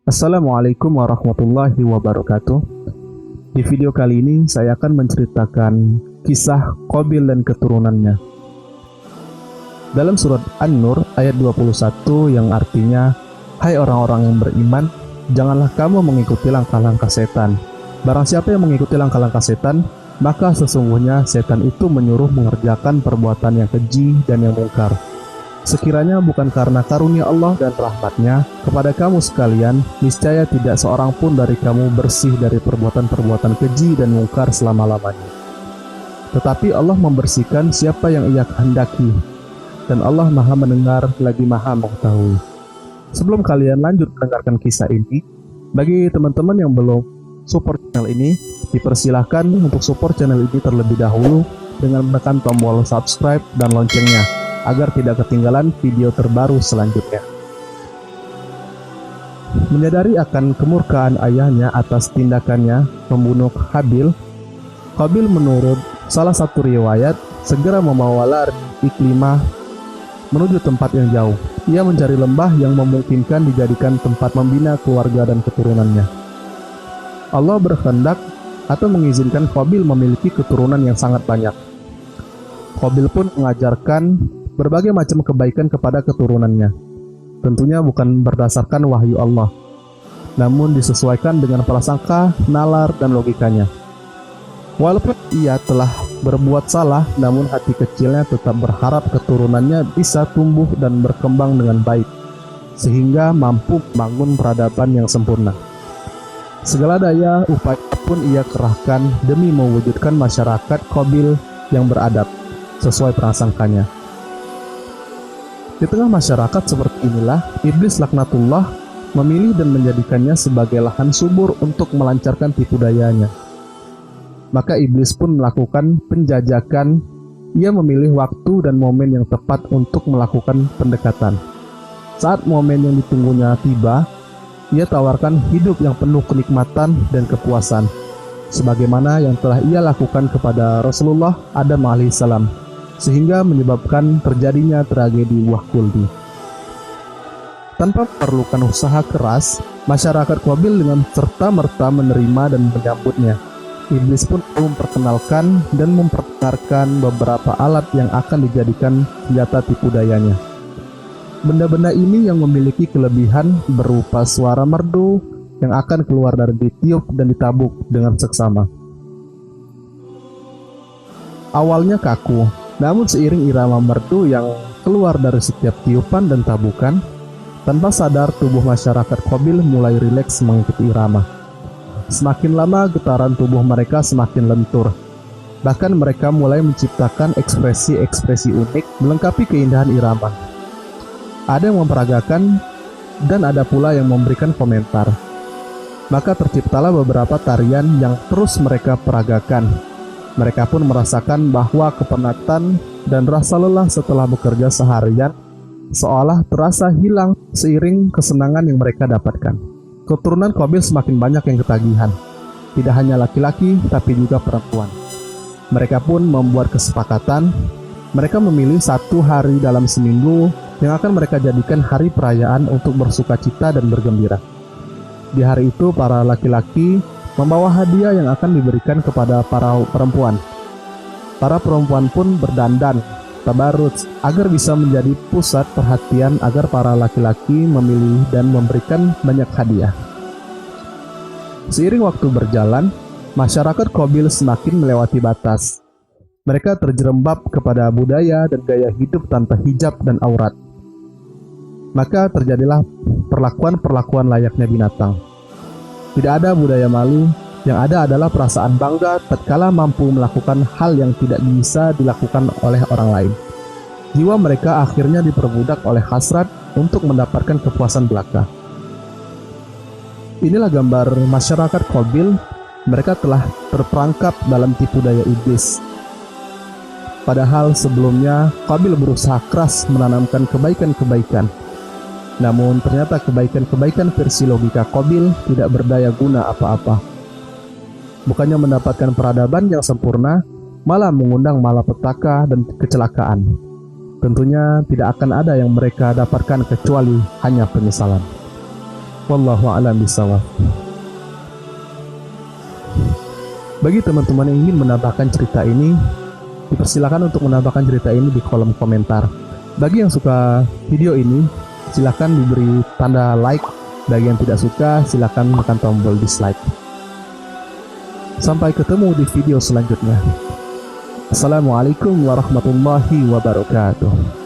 Assalamualaikum warahmatullahi wabarakatuh. Di video kali ini saya akan menceritakan kisah Qabil dan keturunannya. Dalam surat An-Nur ayat 21 yang artinya, "Hai orang-orang yang beriman, janganlah kamu mengikuti langkah-langkah setan. Barang siapa yang mengikuti langkah-langkah setan, maka sesungguhnya setan itu menyuruh mengerjakan perbuatan yang keji dan yang mungkar. Sekiranya bukan karena karunia Allah dan rahmatnya kepada kamu sekalian, niscaya tidak seorang pun dari kamu bersih dari perbuatan-perbuatan keji dan mungkar selama-lamanya. Tetapi Allah membersihkan siapa yang Ia kehendaki, dan Allah Maha mendengar lagi Maha mengetahui." Sebelum kalian lanjut mendengarkan kisah ini, bagi teman-teman yang belum support channel ini, dipersilahkan untuk support channel ini terlebih dahulu dengan menekan tombol subscribe dan loncengnya, agar tidak ketinggalan video terbaru selanjutnya. Menyadari akan kemurkaan ayahnya atas tindakannya membunuh Habil, Qabil menurut salah satu riwayat segera membawa lari Iklimah menuju tempat yang jauh. Ia mencari lembah yang memungkinkan dijadikan tempat membina keluarga dan keturunannya. Allah berkehendak atau mengizinkan Qabil memiliki keturunan yang sangat banyak. Qabil pun mengajarkan berbagai macam kebaikan kepada keturunannya. Tentunya bukan berdasarkan wahyu Allah, namun disesuaikan dengan prasangka, nalar, dan logikanya. Walaupun ia telah berbuat salah, namun hati kecilnya tetap berharap keturunannya bisa tumbuh dan berkembang dengan baik, sehingga mampu membangun peradaban yang sempurna. Segala daya upaya pun ia kerahkan demi mewujudkan masyarakat Qabil yang beradab, sesuai prasangkanya. Di tengah masyarakat seperti inilah, iblis laknatullah memilih dan menjadikannya sebagai lahan subur untuk melancarkan tipu dayanya. Maka iblis pun melakukan penjajakan. Ia memilih waktu dan momen yang tepat untuk melakukan pendekatan. Saat momen yang ditunggunya tiba, ia tawarkan hidup yang penuh kenikmatan dan kepuasan, sebagaimana yang telah ia lakukan kepada Rasulullah Adam alaihissalam, sehingga menyebabkan terjadinya tragedi Wahkuldi. Tanpa memerlukan usaha keras, masyarakat Qabil dengan serta-merta menerima dan menyambutnya. Iblis pun memperkenalkan dan memperdengarkan beberapa alat yang akan dijadikan senjata tipu dayanya. Benda-benda ini yang memiliki kelebihan berupa suara merdu yang akan keluar dari ditiup dan ditabuk dengan seksama. Awalnya kaku, namun seiring irama merdu yang keluar dari setiap tiupan dan tabukan, tanpa sadar tubuh masyarakat Qabil mulai rileks mengikuti irama. Semakin lama getaran tubuh mereka semakin lentur. Bahkan mereka mulai menciptakan ekspresi-ekspresi unik melengkapi keindahan irama. Ada yang memperagakan dan ada pula yang memberikan komentar. Maka terciptalah beberapa tarian yang terus mereka peragakan. Mereka pun merasakan bahwa kepenatan dan rasa lelah setelah bekerja seharian seolah terasa hilang seiring kesenangan yang mereka dapatkan. Keturunan Qabil semakin banyak yang ketagihan. Tidak hanya laki-laki, tapi juga perempuan. Mereka pun membuat kesepakatan. Mereka memilih satu hari dalam seminggu yang akan mereka jadikan hari perayaan untuk bersukacita dan bergembira. Di hari itu, para laki-laki membawa hadiah yang akan diberikan kepada para perempuan. Para perempuan pun berdandan, tabarruj, agar bisa menjadi pusat perhatian agar para laki-laki memilih dan memberikan banyak hadiah. Seiring waktu berjalan, masyarakat Qabil semakin melewati batas. Mereka terjerembab kepada budaya dan gaya hidup tanpa hijab dan aurat. Maka terjadilah perlakuan-perlakuan layaknya binatang. Tidak ada budaya malu, yang ada adalah perasaan bangga tatkala mampu melakukan hal yang tidak bisa dilakukan oleh orang lain. Jiwa mereka akhirnya diperbudak oleh hasrat untuk mendapatkan kepuasan belaka. Inilah gambar masyarakat Qabil. Mereka telah terperangkap dalam tipu daya iblis. Padahal sebelumnya Qabil berusaha keras menanamkan kebaikan-kebaikan. Namun ternyata kebaikan-kebaikan versi logika Qabil tidak berdaya guna apa-apa. Bukannya mendapatkan peradaban yang sempurna, malah mengundang malapetaka dan kecelakaan. Tentunya tidak akan ada yang mereka dapatkan kecuali hanya penyesalan. Wallahu a'lam bishawab. Bagi teman-teman yang ingin menambahkan cerita ini, dipersilakan untuk menambahkan cerita ini di kolom komentar. Bagi yang suka video ini, silakan diberi tanda like. Bagi yang tidak suka, silakan tekan tombol dislike. Sampai ketemu di video selanjutnya. Assalamualaikum warahmatullahi wabarakatuh.